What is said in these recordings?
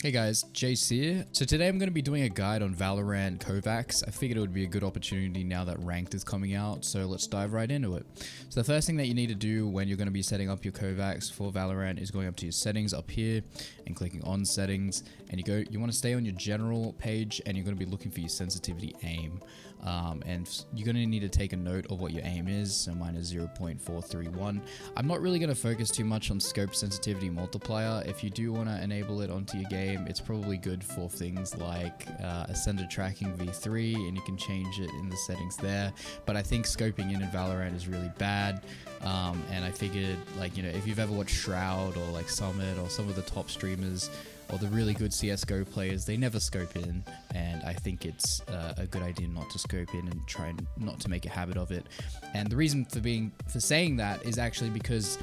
Hey guys, Jace here. So today I'm going to be doing a guide on Valorant Kovaaks. I figured it would be a good opportunity now that Ranked is coming out, so let's dive right into it. So the first thing that you need to do when you're going to be setting up your Kovaaks for Valorant is going up to your settings up here and clicking on settings, and you want to stay on your general page and you're going to be looking for your sensitivity aim. And you're going to need to take a note of what your aim is. So mine is 0.431. I'm not really going to focus too much on scope sensitivity multiplier. If you do want to enable it onto your game, it's probably good for things like ascended tracking v3, and you can change it in the settings there. But I think scoping in Valorant is really bad. And I figured, like, you know, if you've ever watched Shroud or like Summit or some of the top streamers or the really good CSGO players, they never scope in, and I think it's a good idea not to scope in and try and not to make a habit of it. And the reason for saying that is actually because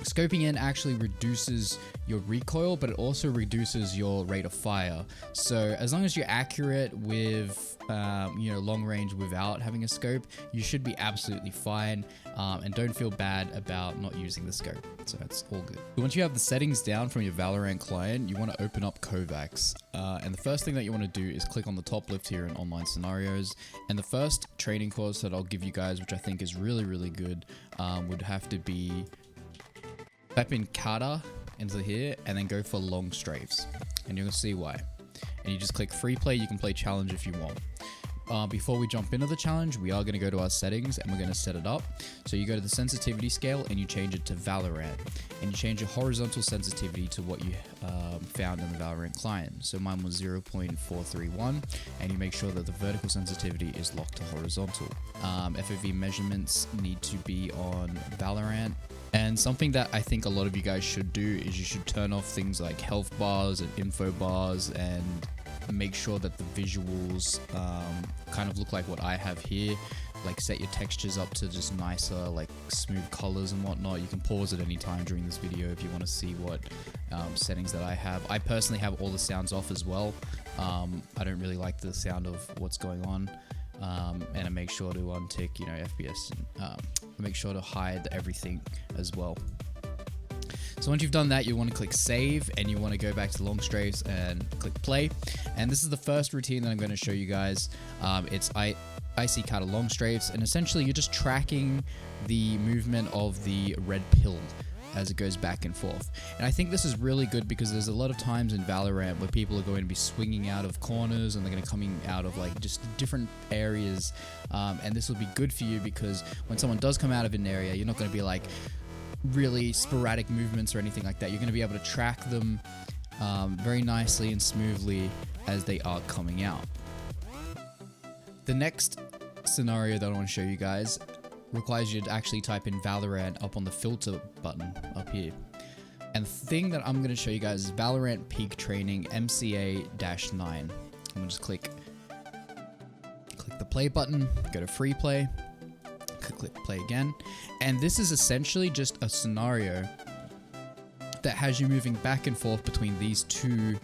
scoping in actually reduces your recoil, but it also reduces your rate of fire. So as long as you're accurate with long range without having a scope, you should be absolutely fine, and don't feel bad about not using the scope. So it's all good. Once you have the settings down from your Valorant client, you want to open up Kovaaks, and the first thing that you want to do is click on the top left here in online scenarios. And the first training course that I'll give you guys, which I think is really good, would have to be type in Cata into here and then go for long strafes, and you're gonna see why. And you just click free play. You can play challenge if you want. Before we jump into the challenge, we are going to go to our settings and we're going to set it up. So you go to the sensitivity scale and you change it to Valorant, and you change your horizontal sensitivity to what you found in the Valorant client. So mine was 0.431, and you make sure that the vertical sensitivity is locked to horizontal. FOV measurements need to be on Valorant. And something that I think a lot of you guys should do is you should turn off things like health bars and info bars, and make sure that the visuals kind of look like what I have here. Like, set your textures up to just nicer, like smooth colors and whatnot. You can pause at any time during this video if you want to see what settings that I have. I personally have all the sounds off as well. I don't really like the sound of what's going on. And I make sure to untick, FPS, and I make sure to hide everything as well. So once you've done that, you want to click save, and you want to go back to long strafes and click play. And this is the first routine that I'm going to show you guys. It's IC Cata long strafes, and essentially you're just tracking the movement of the red pill as it goes back and forth. And I think this is really good because there's a lot of times in Valorant where people are going to be swinging out of corners, and they're going to coming out of like just different areas. And this will be good for you because when someone does come out of an area, you're not going to be like really sporadic movements or anything like that. You're going to be able to track them very nicely and smoothly as they are coming out. The next scenario that I want to show you guys requires you to actually type in Valorant up on the filter button up here. And the thing that I'm going to show you guys is Valorant Peak Training MCA-9. I'm going to just click the play button, go to free play, click play again. And this is essentially just a scenario that has you moving back and forth between these two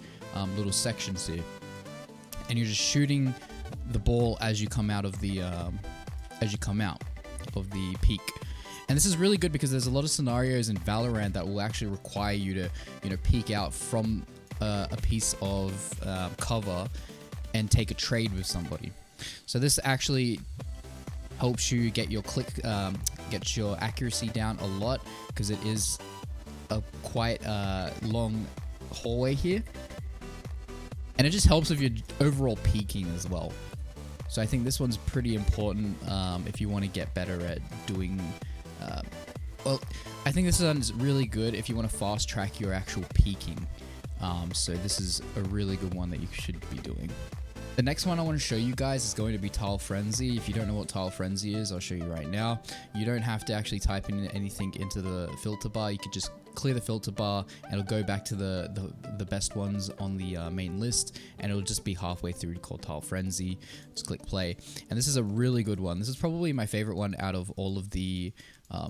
little sections here. And you're just shooting the ball as you come out of the peak. And this is really good because there's a lot of scenarios in Valorant that will actually require you to peek out from a piece of cover and take a trade with somebody. So this actually helps you get your gets your accuracy down a lot, because it is a quite long hallway here, and it just helps with your overall peaking as well. So I think this one's pretty important if you want to get better at doing. Well, I think this one is really good if you want to fast track your actual peaking. So this is a really good one that you should be doing. The next one I want to show you guys is going to be Tile Frenzy. If you don't know what Tile Frenzy is, I'll show you right now. You don't have to actually type in anything into the filter bar. You could just clear the filter bar, and it'll go back to the best ones on the main list, and it'll just be halfway through called Tile Frenzy. Just click play. And this is a really good one. This is probably my favorite one out of all of the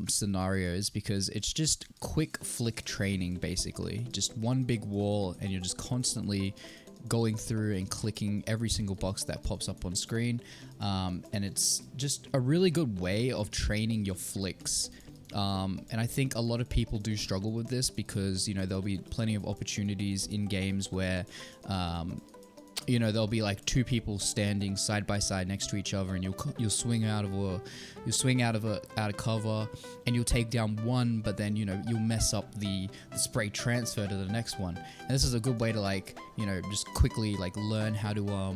scenarios, because it's just quick flick training, basically. Just one big wall, and you're just constantly going through and clicking every single box that pops up on screen, and it's just a really good way of training your flicks And I think a lot of people do struggle with this because, you know, there'll be plenty of opportunities in games where, you know, there'll be like two people standing side by side next to each other, and you'll swing out of cover, and you'll take down one, but then, you know, you'll mess up the spray transfer to the next one. And this is a good way to, like, you know, just quickly like learn how to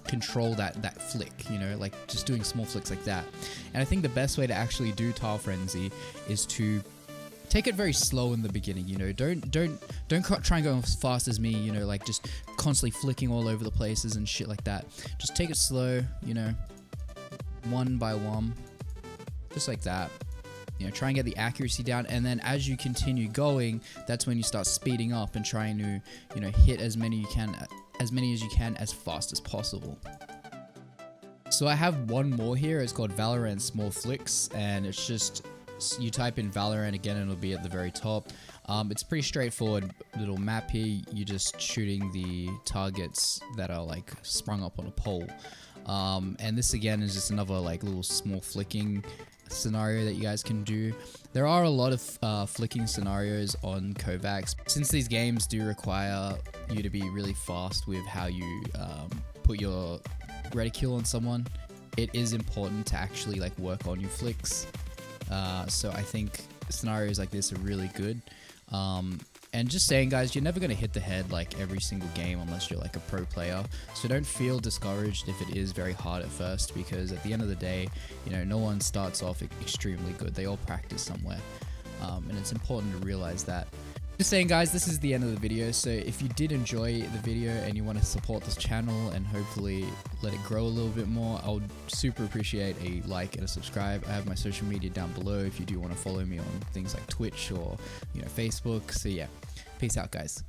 control that flick, you know, like just doing small flicks like that. And I think the best way to actually do Tile Frenzy is to take it very slow in the beginning, you know. Don't try and go as fast as me, you know, like just constantly flicking all over the places and shit like that. Just take it slow, you know, one by one, just like that. You know, try and get the accuracy down, and then as you continue going, that's when you start speeding up and trying to, you know, hit as many as you can as fast as possible. So I have one more here. It's called Valorant Small Flicks, and it's just, you type in Valorant again and it'll be at the very top. It's pretty straightforward little map here. You're just shooting the targets that are like sprung up on a pole. And this again is just another like little small flicking scenario that you guys can do. There are a lot of flicking scenarios on Kovaaks. Since these games do require you to be really fast with how you put your reticule on someone, it is important to actually like work on your flicks. So I think scenarios like this are really good. And just saying, guys, you're never going to hit the head like every single game unless you're like a pro player. So don't feel discouraged if it is very hard at first, because at the end of the day, you know, no one starts off extremely good. They all practice somewhere. And it's important to realize that. Just saying, guys, this is the end of the video. So if you did enjoy the video and you want to support this channel and hopefully let it grow a little bit more, I would super appreciate a like and a subscribe. I have my social media down below if you do want to follow me on things like Twitch or, you know, Facebook. So yeah, peace out, guys.